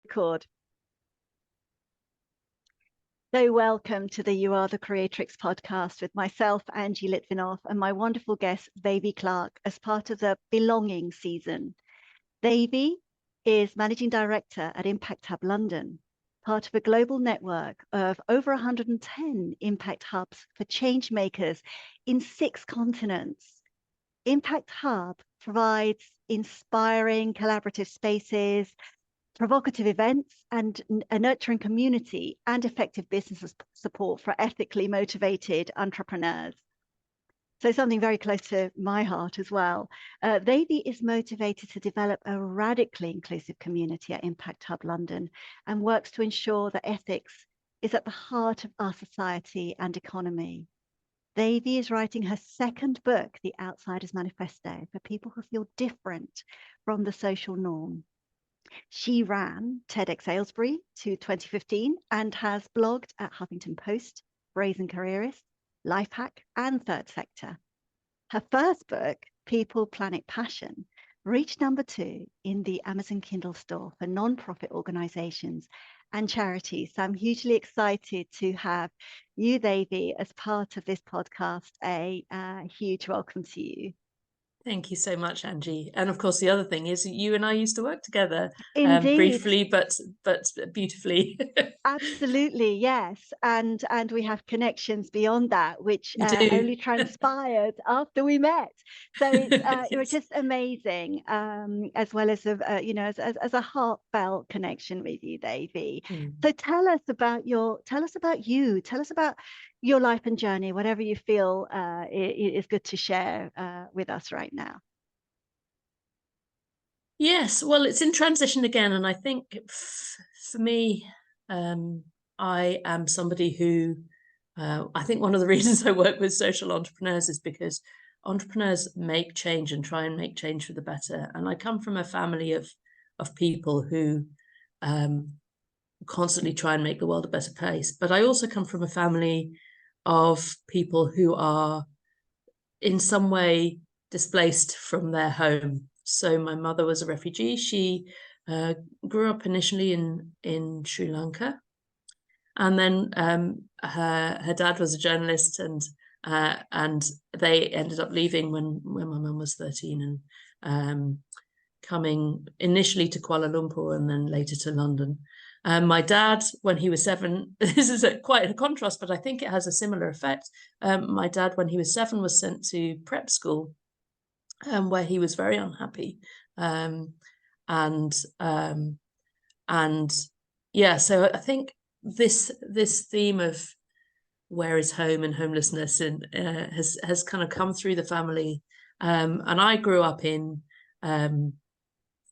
record. So welcome to the You Are the Creatrix podcast with myself, Angie Litvinoff, and my wonderful guest, Devi Clark, as part of the Belonging season. Devi is Managing Director at Impact Hub London, part of a global network of over 110 impact hubs for change makers in 6 continents. Impact Hub provides inspiring collaborative spaces, provocative events, and a nurturing community and effective business support for ethically motivated entrepreneurs. So something very close to my heart as well. Devi is motivated to develop a radically inclusive community at Impact Hub London and works to ensure that ethics is at the heart of our society and economy. Devi is writing her 2nd book, The Outsiders Manifesto, for people who feel different from the social norm. She ran TEDxAylesbury to 2015 and has blogged at Huffington Post, Brazen, Careerist, Lifehack, and Third Sector. Her first book, People, Planet, Passion, reached number 2 in the Amazon Kindle store for non-profit organizations and charities. So I'm hugely excited to have you, Devi, as part of this podcast. A huge welcome to you. Thank you so much, Angie. And of course, the other thing is you and I used to work together, briefly, but beautifully. Absolutely, yes. And we have connections beyond that, which only transpired after we met. So it's Yes. It was just amazing, as well as as a heartfelt connection with you, Devi. So tell us about you. Tell us about your life and journey, whatever you feel is good to share with us right now. Yes, well, it's in transition again, and I think for me, I am somebody who I think one of the reasons I work with social entrepreneurs is because entrepreneurs make change and try and make change for the better. And I come from a family of people who constantly try and make the world a better place. But I also come from a family of people who are in some way displaced from their home. So my mother was a refugee. She grew up initially in Sri Lanka. And then her dad was a journalist, and they ended up leaving when my mum was 13 and coming initially to Kuala Lumpur and then later to London. My dad, when he was 7, this is quite a contrast, but I think it has a similar effect. My dad, when he was 7, was sent to prep school, where he was very unhappy. And yeah, so I think this theme of where is home and homelessness and has kind of come through the family. And I grew up in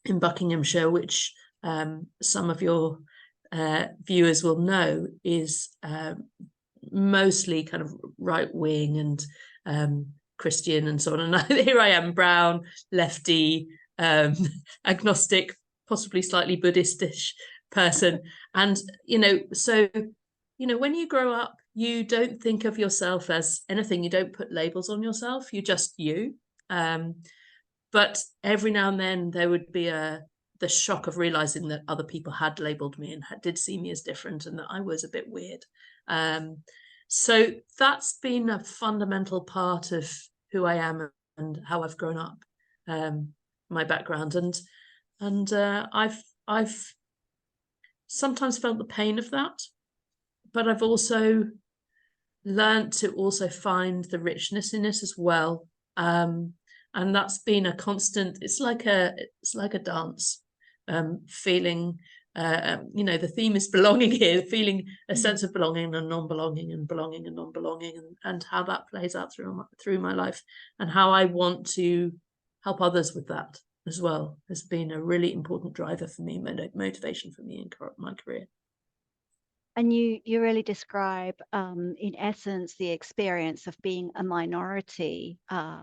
Buckinghamshire, which some of your viewers will know is mostly kind of right wing and Christian and so on. And here I am, brown, lefty, agnostic, possibly slightly Buddhistish person. And so when you grow up, you don't think of yourself as anything. You don't put labels on yourself. You're just you. But every now and then there would be the shock of realizing that other people had labeled me and did see me as different, and that I was a bit weird. So that's been a fundamental part of who I am and how I've grown up, my background, and I've sometimes felt the pain of that, but I've also learned to also find the richness in it as well. And that's been a constant. It's like a dance, feeling. The theme is belonging here, feeling a sense of belonging and non-belonging, and belonging and non-belonging, and how that plays out through my life, and how I want to help others with that as well has been a really important driver for me, motivation for me in my career. And you really describe, in essence, the experience of being a minority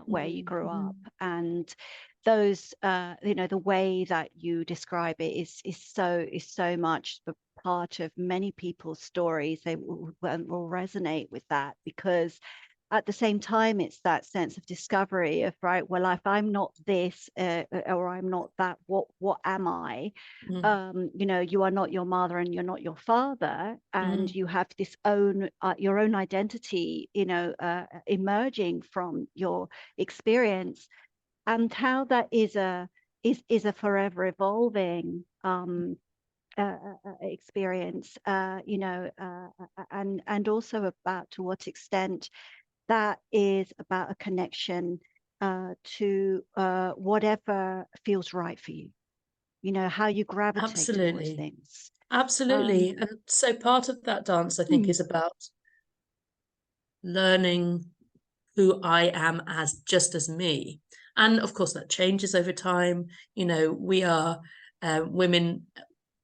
where you grew up, and those, the way that you describe it is so much the part of many people's stories. They will resonate with that, because at the same time, it's that sense of discovery of, right, well, if I'm not this or I'm not that, what am I? You know, you are not your mother and you're not your father, and you have this your own identity, you know, emerging from your experience, and how that is a forever evolving experience, you know, and also about to what extent that is about a connection to whatever feels right for you, you know, how you gravitate towards Absolutely. things. Absolutely. And so part of that dance, I think, is about learning who I am as just as me. And of course, that changes over time. You know, we are women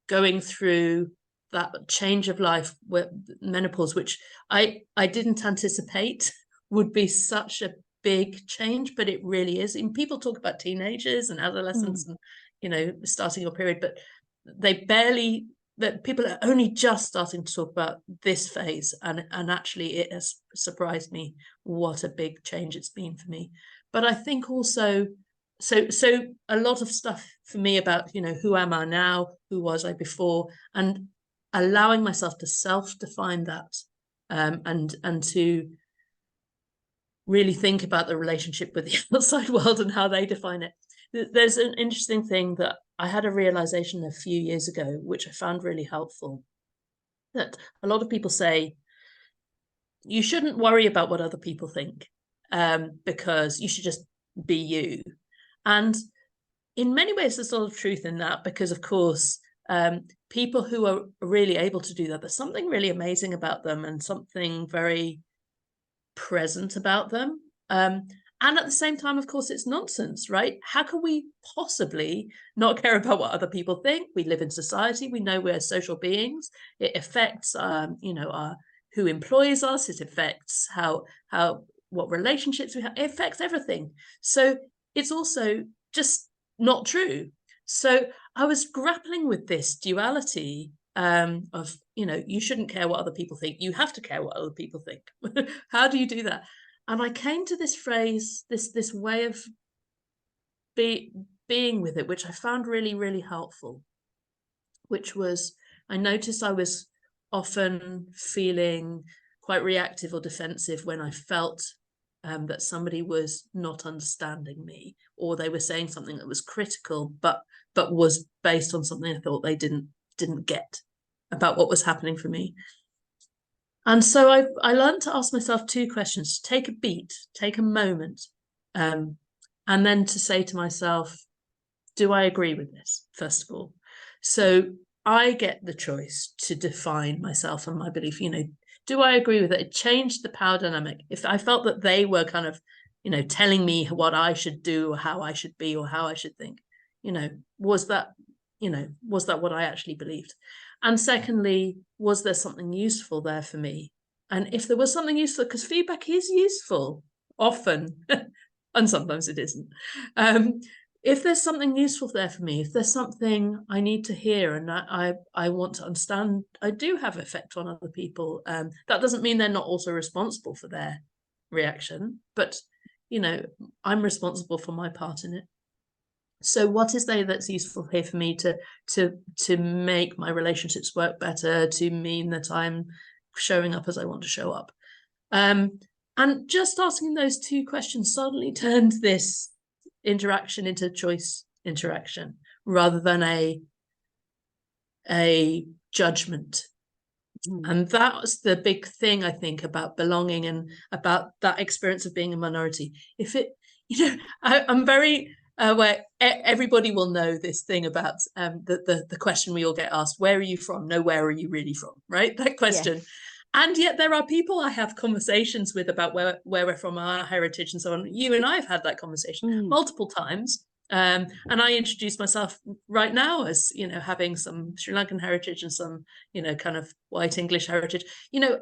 going through that change of life, menopause, which I didn't anticipate would be such a big change, but it really is. And people talk about teenagers and adolescents and, you know, starting your period, but that people are only just starting to talk about this phase, and actually it has surprised me what a big change it's been for me. But I think also so a lot of stuff for me about, you know, who am I now, who was I before, and allowing myself to self-define that, and to really think about the relationship with the outside world and how they define it. There's an interesting thing that I had a realization a few years ago, which I found really helpful, that a lot of people say, you shouldn't worry about what other people think, because you should just be you. And in many ways, there's a lot of truth in that, because, of course, people who are really able to do that, there's something really amazing about them and something very present about them. And at the same time, of course, it's nonsense, right? How can we possibly not care about what other people think? We live in society. We know we're social beings. It affects, you know, who employs us. It affects what relationships we have. It affects everything. So it's also just not true. So I was grappling with this duality of, you know, you shouldn't care what other people think. You have to care what other people think. How do you do that? And I came to this phrase, this way of being with it, which I found really, really helpful, which was, I noticed I was often feeling quite reactive or defensive when I felt that somebody was not understanding me, or they were saying something that was critical, but was based on something I thought they didn't get about what was happening for me. And so I learned to ask myself two questions: to take a beat, take a moment, and then to say to myself, do I agree with this, first of all? So I get the choice to define myself and my belief. You know, do I agree with it? It changed the power dynamic. If I felt that they were kind of, you know, telling me what I should do or how I should be or how I should think, you know, was that what I actually believed? And secondly, was there something useful there for me? And if there was something useful, because feedback is useful often, and sometimes it isn't. If there's something useful there for me, if there's something I need to hear and I want to understand, I do have effect on other people. That doesn't mean they're not also responsible for their reaction, but, you know, I'm responsible for my part in it. So what is there that's useful here for me to make my relationships work better, to mean that I'm showing up as I want to show up? And just asking those two questions suddenly turned this interaction into choice interaction rather than a judgment. And that's the big thing, I think, about belonging and about that experience of being a minority. If it, you know, I'm very where everybody will know this thing about the question we all get asked: where are you from? No, where are you really from? Right? That question. Yes. And yet there are people I have conversations with about where we're from, our heritage and so on. You and I have had that conversation multiple times. And I introduce myself right now as, you know, having some Sri Lankan heritage and some, you know, kind of white English heritage. You know,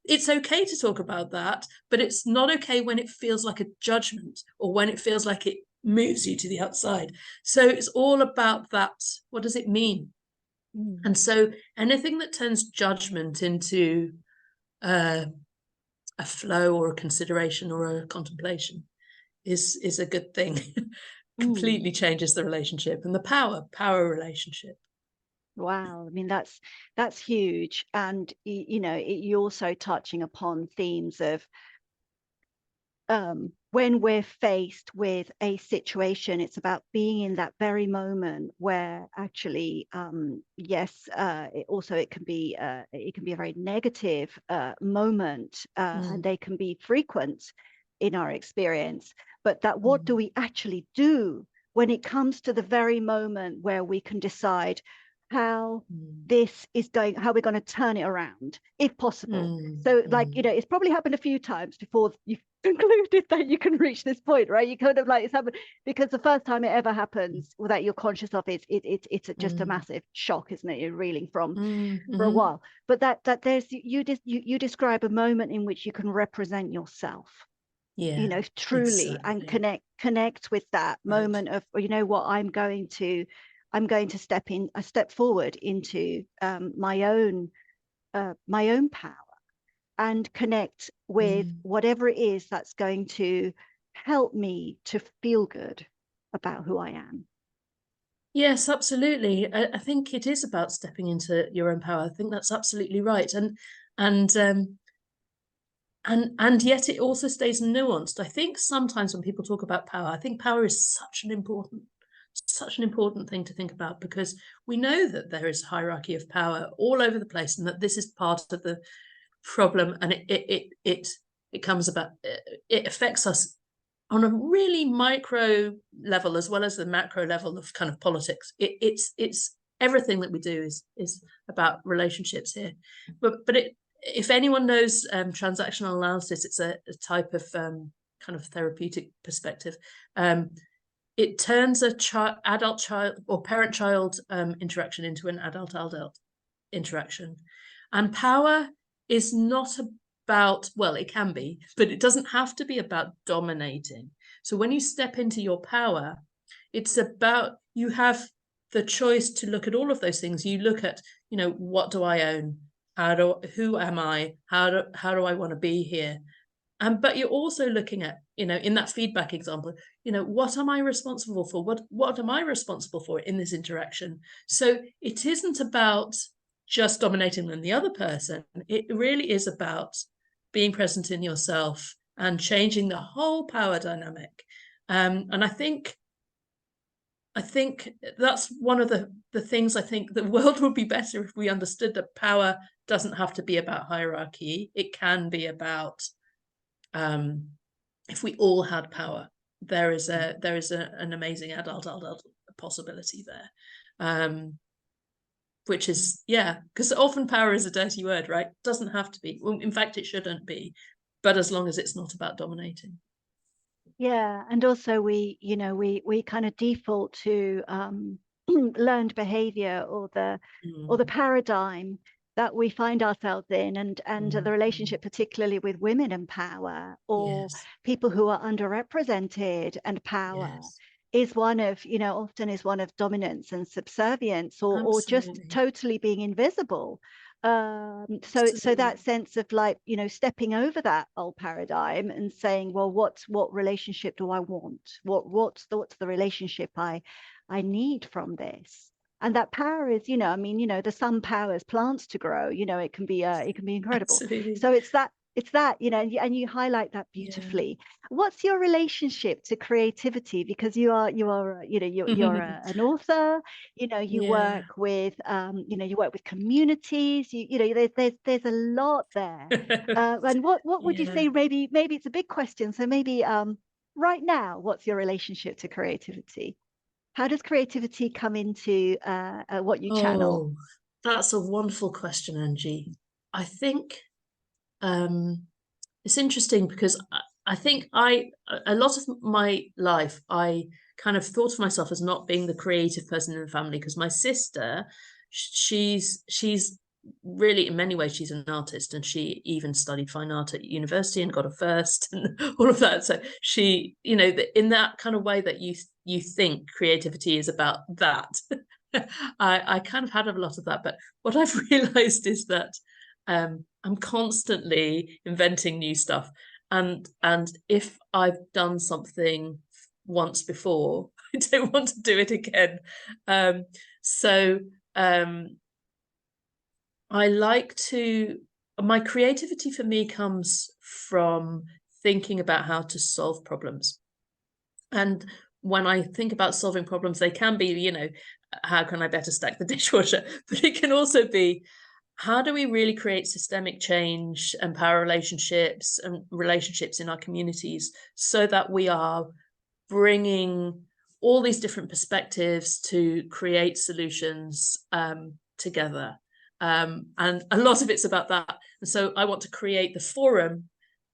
it's okay to talk about that, but it's not okay when it feels like a judgment or when it feels like it moves you to the outside. So it's all about that. What does it mean? And so anything that turns judgment into a flow or a consideration or a contemplation is a good thing. Completely changes the relationship and the power relationship. Wow, I mean that's huge, and you know you're also touching upon themes of when we're faced with a situation, it's about being in that very moment where actually, yes, it can be a very negative moment, and they can be frequent in our experience. But that what do we actually do when it comes to the very moment where we can decide how this is going, how we're going to turn it around, if possible. So, like, you know, it's probably happened a few times before you've concluded that you can reach this point, right? You kind of like, it's happened because the first time it ever happens without you're conscious of it, it's just a massive shock, isn't it? You're reeling from for a while. But that there's you describe a moment in which you can represent yourself, you know, truly, and connect with that moment of, you know what, I'm going to step forward into my own power, and connect with whatever it is that's going to help me to feel good about who I am. Yes, absolutely. I think it is about stepping into your own power. I think that's absolutely right. And yet it also stays nuanced. I think sometimes when people talk about power, I think power is such an important thing to think about, because we know that there is a hierarchy of power all over the place, and that this is part of the problem, and it comes about, it affects us on a really micro level as well as the macro level of kind of politics. It's everything that we do is about relationships here. But if anyone knows transactional analysis, it's a type of kind of therapeutic perspective. It turns a adult-child or parent-child interaction into an adult-adult interaction. And power is not about, well, it can be, but it doesn't have to be about dominating. So when you step into your power, it's about, you have the choice to look at all of those things. You look at, you know, what do I own? Who am I? How do I want to be here? But you're also looking at, you know, in that feedback example, you know, what am I responsible for? What am I responsible for in this interaction? So it isn't about just dominating on the other person. It really is about being present in yourself and changing the whole power dynamic. And I think that's one of the things. I think the world would be better if we understood that power doesn't have to be about hierarchy. It can be about, if we all had power, there is an amazing adult possibility there, which is, yeah, because often power is a dirty word, right? It doesn't have to be. Well, in fact, it shouldn't be, but as long as it's not about dominating. Yeah, and also we kind of default to learned behavior, or the paradigm that we find ourselves in, and the relationship particularly with women and power, or people who are underrepresented, and power is one of, you know, often is one of dominance and subservience, or just totally being invisible. So that sense of, like, you know, stepping over that old paradigm and saying, well, what relationship do I want? What's the relationship I need from this? And that power is, you know, I mean, you know, the sun powers plants to grow, you know, it can be incredible. Absolutely. So it's that, you know, and you highlight that beautifully. What's your relationship to creativity? Because you are you know, you're an author, you know, you work with you know, you work with communities, you know, there's a lot there. And what would you say, maybe it's a big question, so maybe right now, what's your relationship to creativity? How does creativity come into what you channel? Oh, that's a wonderful question, Angie. I think it's interesting because I think a lot of my life, I kind of thought of myself as not being the creative person in the family, because my sister, she's really, in many ways, she's an artist, and she even studied fine art at university and got a first and all of that. So she, you know, in that kind of way that you think creativity is about that. I kind of had a lot of that, but what I've realized is that I'm constantly inventing new stuff, and if I've done something once before, I don't want to do it again. So I like to, my creativity for me comes from thinking about how to solve problems. And when I think about solving problems, they can be, you know, how can I better stack the dishwasher? But it can also be, how do we really create systemic change, empower relationships and relationships in our communities so that we are bringing all these different perspectives to create solutions together. And a lot of it's about that. And so I want to create the forum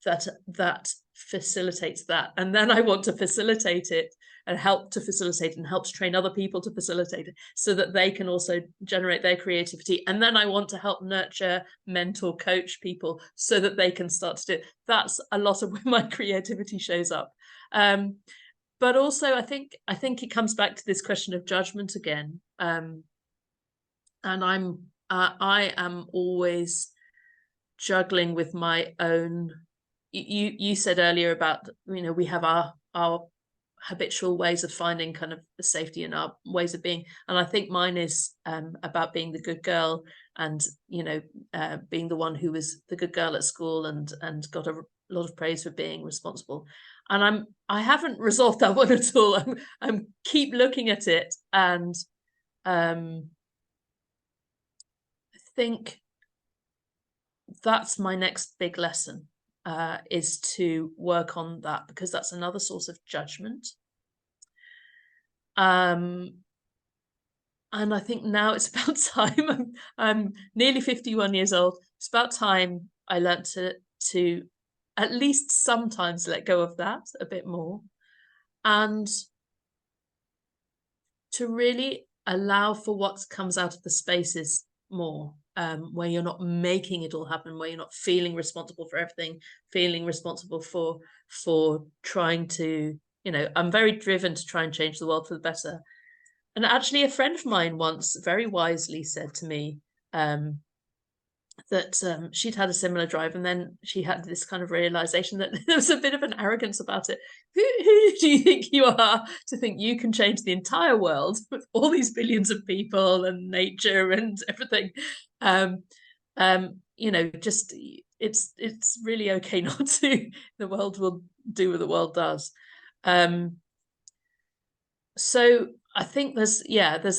that facilitates that. And then I want to facilitate it and help to facilitate and helps train other people to facilitate it so that they can also generate their creativity. And then I want to help nurture, mentor, coach people so that they can start to do it. That's a lot of where my creativity shows up. But also I think it comes back to this question of judgment again. And I am always juggling with my own. You said earlier about, you know, we have our habitual ways of finding kind of the safety in our ways of being, and I think mine is about being the good girl, and you know, being the one who was the good girl at school and got a lot of praise for being responsible. And I haven't resolved that one at all. I'm keep looking at it, and I think that's my next big lesson, is to work on that, because that's another source of judgment. And I think now it's about time. I'm nearly 51 years old. It's about time I learned to at least sometimes let go of that a bit more, and to really allow for what comes out of the spaces more, where you're not making it all happen, where you're not feeling responsible for everything, feeling responsible for trying to, you know, I'm very driven to try and change the world for the better. And actually, a friend of mine once very wisely said to me that she'd had a similar drive, and then she had this kind of realization that there was a bit of an arrogance about it. Who do you think you are to think you can change the entire world with all these billions of people and nature and everything? You know, just it's really okay not to. The world will do what the world does. So I think there's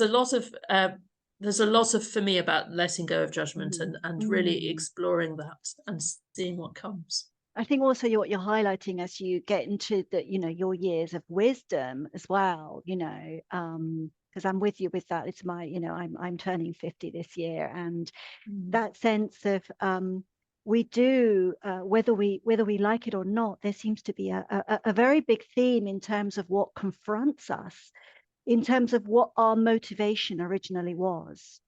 a lot of for me about letting go of judgment and really exploring that and seeing what comes. I think also what you're highlighting as you get into the, you know, your years of wisdom as well, you know, because I'm with you with that. It's my, you know, I'm turning 50 this year, and that sense of we do, whether we like it or not, there seems to be a very big theme in terms of what confronts us, in terms of what our motivation originally was,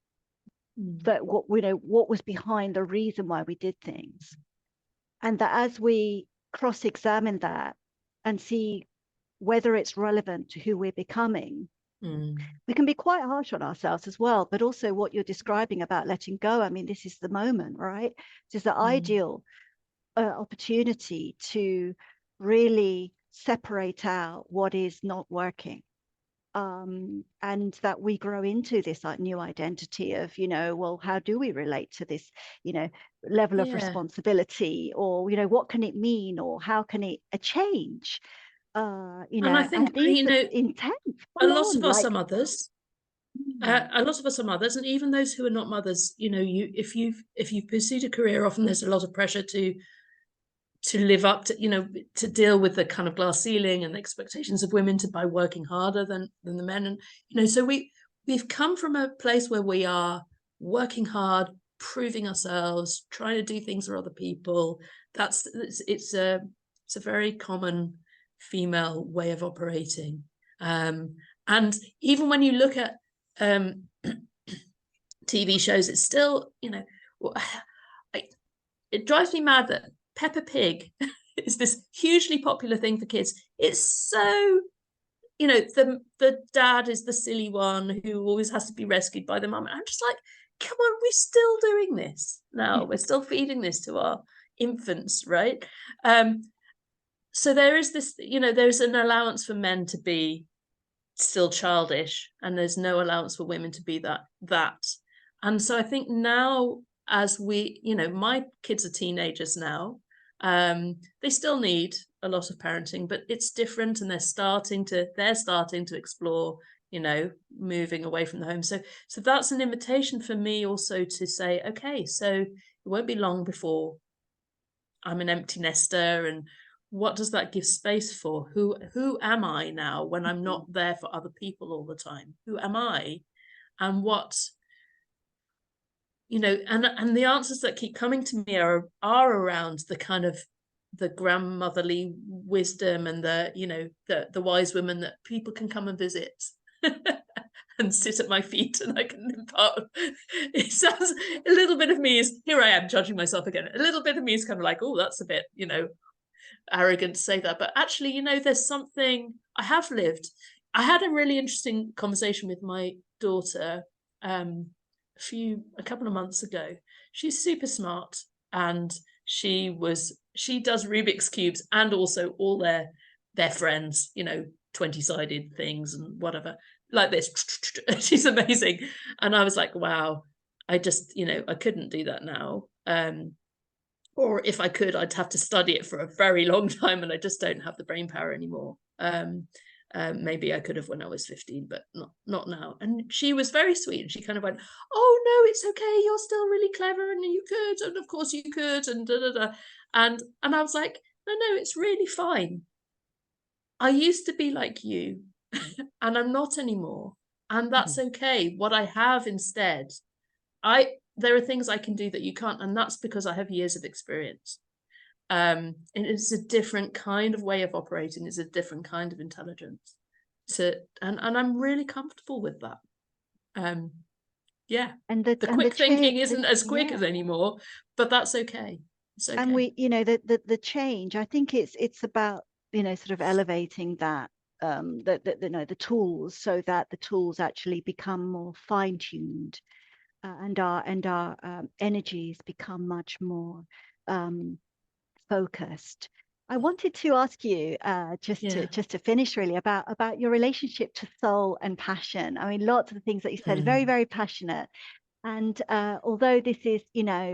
that what, you know, what was behind the reason why we did things. And that as we cross-examine that and see whether it's relevant to who we're becoming, we can be quite harsh on ourselves as well. But also what you're describing about letting go, I mean, this is the moment, right? This is the ideal opportunity to really separate out what is not working. And that we grow into this new identity of, you know, well, how do we relate to this, you know, level of responsibility, or, you know, what can it mean, or how can it change? You know, and I think, you know, intense. a lot of us are mothers. A lot of us are mothers, and even those who are not mothers, you know, if you've pursued a career, often there's a lot of pressure to live up to, you know, to deal with the kind of glass ceiling and the expectations of women by working harder than the men. And, you know, so we've come from a place where we are working hard, proving ourselves, trying to do things for other people. It's a very common female way of operating. And even when you look at TV shows, it's still, you know, it drives me mad that Peppa Pig is this hugely popular thing for kids. It's so, you know, the dad is the silly one who always has to be rescued by the mum. I'm just like, come on, we're still doing this now. We're still feeding this to our infants, right? So there is this, there's an allowance for men to be still childish, and there's no allowance for women to be that. And so I think now, as we, my kids are teenagers now, they still need a lot of parenting, but it's different, and they're starting to explore, moving away from the home. So that's an invitation for me also to say, okay, so it won't be long before I'm an empty nester, and what does that give space for? Who am I now when I'm not there for other people all the time? Who am I? And what, and the answers that keep coming to me are around the kind of the grandmotherly wisdom and the wise women that people can come and visit and sit at my feet, and I can impart. It sounds, a little bit of me is, here I am judging myself again. A little bit of me is kind of like, oh, that's a bit, arrogant to say that, but actually, there's something I have lived. I had a really interesting conversation with my daughter a couple of months ago. She's super smart, and she does Rubik's cubes and also all their friends, 20-sided things and whatever, like this. She's amazing. And I was like, wow, I just, I couldn't do that now. Or if I could, I'd have to study it for a very long time, and I just don't have the brain power anymore. Maybe I could have when I was 15, but not now. And she was very sweet, and she kind of went, oh no, it's okay, you're still really clever, and you could, and of course you could, and and I was like, no, it's really fine. I used to be like you and I'm not anymore, and that's okay. What I have instead, there are things I can do that you can't, and that's because I have years of experience. And it's a different kind of way of operating. It's a different kind of intelligence. And I'm really comfortable with that. Yeah. And the quick thinking isn't as quick as anymore, but that's okay. It's okay. And we, the change, I think it's about, sort of elevating that, the tools, so that the tools actually become more fine-tuned, and our energies become much more focused. I wanted to ask you, just to finish, really, about your relationship to soul and passion. I mean, lots of the things that you said are very, very passionate. And although this is, a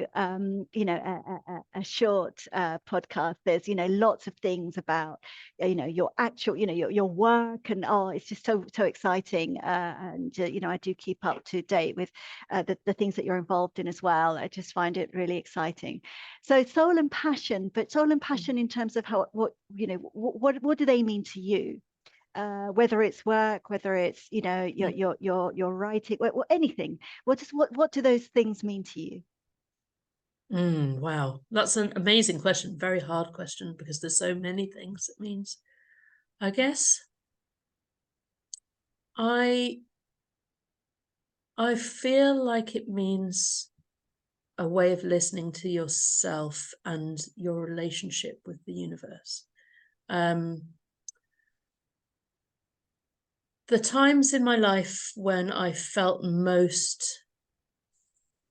short podcast, there's, lots of things about, your actual, your work, and it's just so exciting. And I do keep up to date with the things that you're involved in as well. I just find it really exciting. So soul and passion, but soul and passion in terms of what do they mean to you? Whether it's work, whether it's your writing, or anything. What do those things mean to you? Wow, that's an amazing question. Very hard question, because there's so many things it means. I guess I feel like it means a way of listening to yourself and your relationship with the universe. The times in my life when I felt most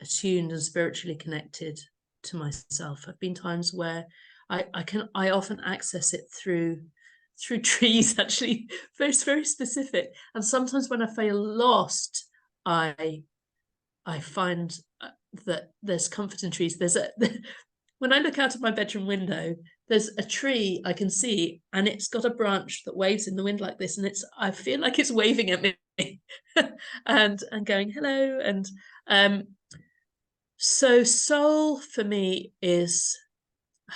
attuned and spiritually connected to myself have been times where I often access it through trees. Actually, it's very specific. And sometimes when I feel lost, I find that there's comfort in trees. When I look out of my bedroom window, there's a tree I can see, and it's got a branch that waves in the wind like this, and I feel like it's waving at me and going hello. And so soul for me is,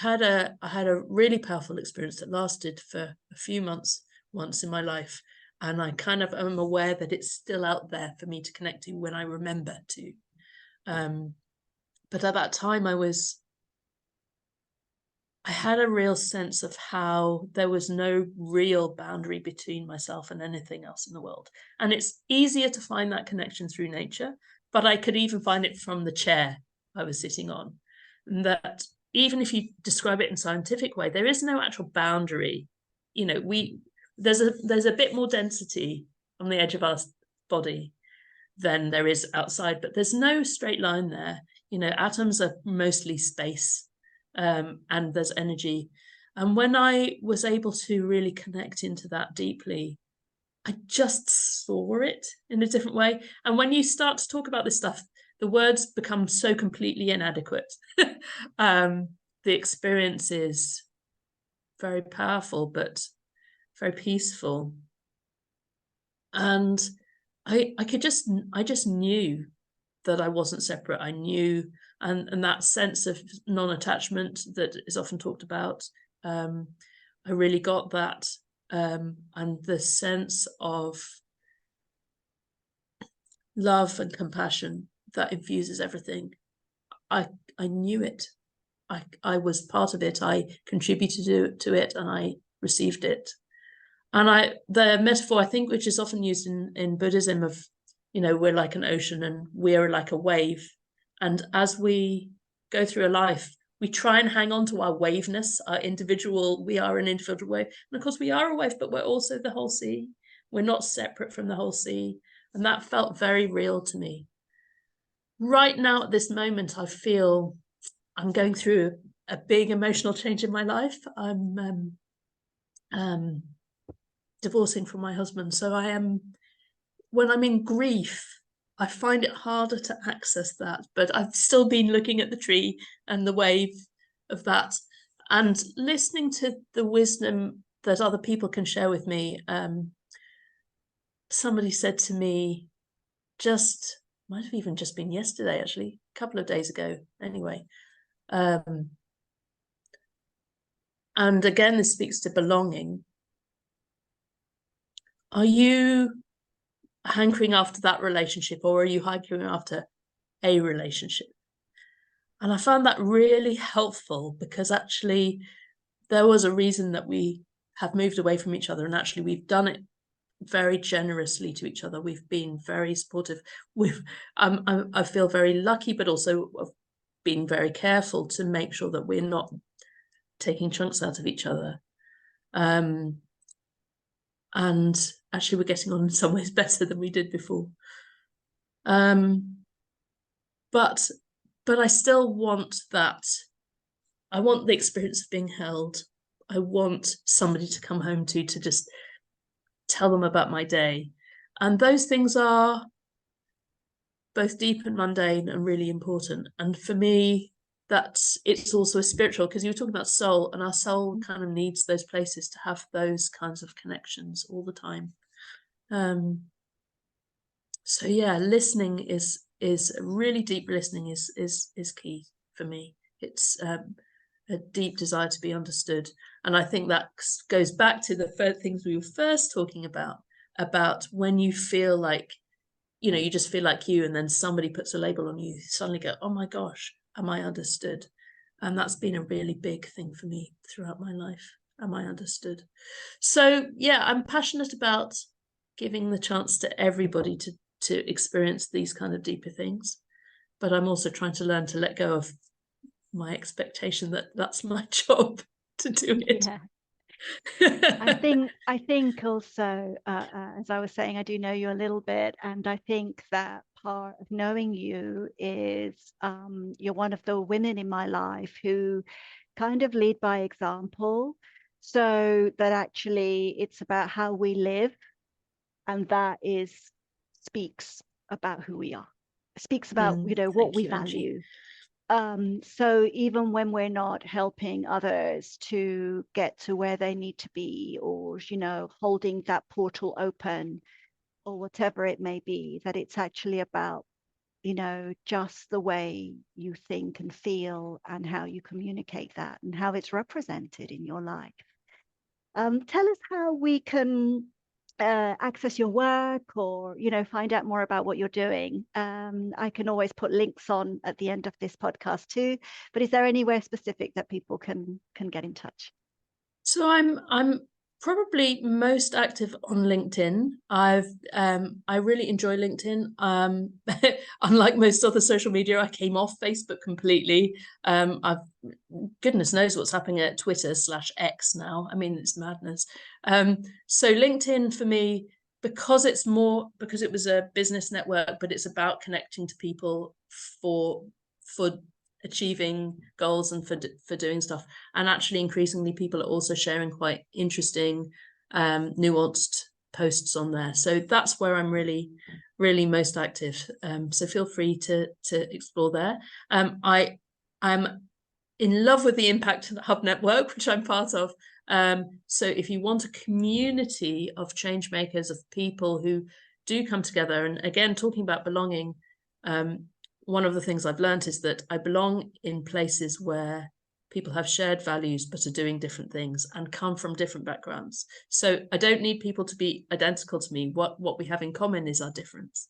I had a really powerful experience that lasted for a few months once in my life, and I kind of am aware that it's still out there for me to connect to when I remember to. But at that time I had a real sense of how there was no real boundary between myself and anything else in the world. And it's easier to find that connection through nature, but I could even find it from the chair I was sitting on. And that even if you describe it in a scientific way, there is no actual boundary. There's a bit more density on the edge of our body. than there is outside, but there's no straight line there. You know, atoms are mostly space, and there's energy. And when I was able to really connect into that deeply, I just saw it in a different way. And when you start to talk about this stuff, the words become so completely inadequate. The experience is very powerful, but very peaceful. And I just knew that I wasn't separate. I knew, and that sense of non-attachment that is often talked about, I really got that. And the sense of love and compassion that infuses everything. I knew it. I was part of it. I contributed to it, and I received it. And the metaphor, I think, which is often used in Buddhism of, you know, we're like an ocean and we're like a wave. And as we go through a life, we try and hang on to our waveness, we are an individual wave. And of course we are a wave, but we're also the whole sea. We're not separate from the whole sea. And that felt very real to me. Right now, at this moment, I feel I'm going through a big emotional change in my life. I'm divorcing from my husband. So when I'm in grief, I find it harder to access that, but I've still been looking at the tree and the wave of that and listening to the wisdom that other people can share with me. Somebody said to me, might have even just been yesterday, actually, a couple of days ago, anyway. And again, this speaks to belonging. Are you hankering after that relationship, or are you hankering after a relationship? And I found that really helpful, because actually there was a reason that we have moved away from each other, and actually we've done it very generously to each other. We've been very supportive. I feel very lucky, but also been very careful to make sure that we're not taking chunks out of each other. And actually we're getting on in some ways better than we did before. But I still want that. I want the experience of being held. I want somebody to come home to just tell them about my day. And those things are both deep and mundane and really important. And for me, it's also spiritual, because you were talking about soul, and our soul kind of needs those places to have those kinds of connections all the time. So yeah, listening is really deep. Listening is key for me. It's a deep desire to be understood, and I think that goes back to the things we were first talking about when you feel like, you know, you just feel like you, and then somebody puts a label on you, you suddenly go, oh my gosh, am I understood? And that's been a really big thing for me throughout my life. Am I understood? So yeah, I'm passionate about giving the chance to everybody to experience these kind of deeper things, but I'm also trying to learn to let go of my expectation that that's my job to do it. Yeah. I think also, as I was saying, I do know you a little bit, and I think that part of knowing you is you're one of the women in my life who kind of lead by example, so that actually it's about how we live, and that speaks about who we are, speaks about, you know, what we value. So even when we're not helping others to get to where they need to be, or, you know, holding that portal open, or whatever it may be, that it's actually about, you know, just the way you think and feel and how you communicate that and how it's represented in your life. Tell us how we can access your work, or, you know, find out more about what you're doing. I can always put links on at the end of this podcast too, but is there anywhere specific that people can get in touch? So I'm probably most active on LinkedIn. I really enjoy LinkedIn. Unlike most other social media, I came off Facebook completely. Goodness knows what's happening at Twitter /X now. I mean, it's madness. So LinkedIn for me because it was a business network, but it's about connecting to people for achieving goals and for doing stuff. And actually increasingly people are also sharing quite interesting, nuanced posts on there. So that's where I'm really most active. So feel free to explore there. I'm in love with the Impact Hub network, which I'm part of. So if you want a community of change makers, of people who do come together, and again, talking about belonging, one of the things I've learned is that I belong in places where people have shared values but are doing different things and come from different backgrounds. So I don't need people to be identical to me. What we have in common is our difference.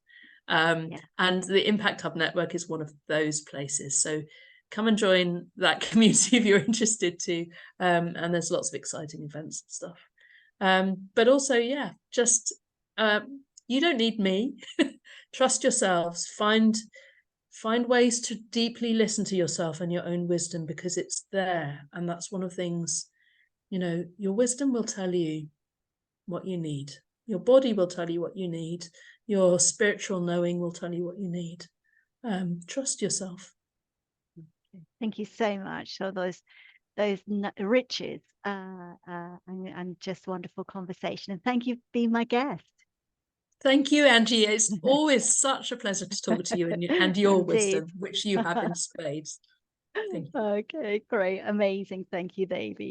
And the Impact Hub network is one of those places. So come and join that community if you're interested to. And there's lots of exciting events and stuff. But also, just you don't need me. Trust yourselves. Find ways to deeply listen to yourself and your own wisdom, because it's there. And that's one of the things, your wisdom will tell you what you need. Your body will tell you what you need. Your spiritual knowing will tell you what you need. Trust yourself. Thank you so much for those riches and just wonderful conversation. And thank you for being my guest. Thank you, Angie. It's always such a pleasure to talk to you and your wisdom, which you have in spades. Thank you. Okay, great. Amazing. Thank you, Devi.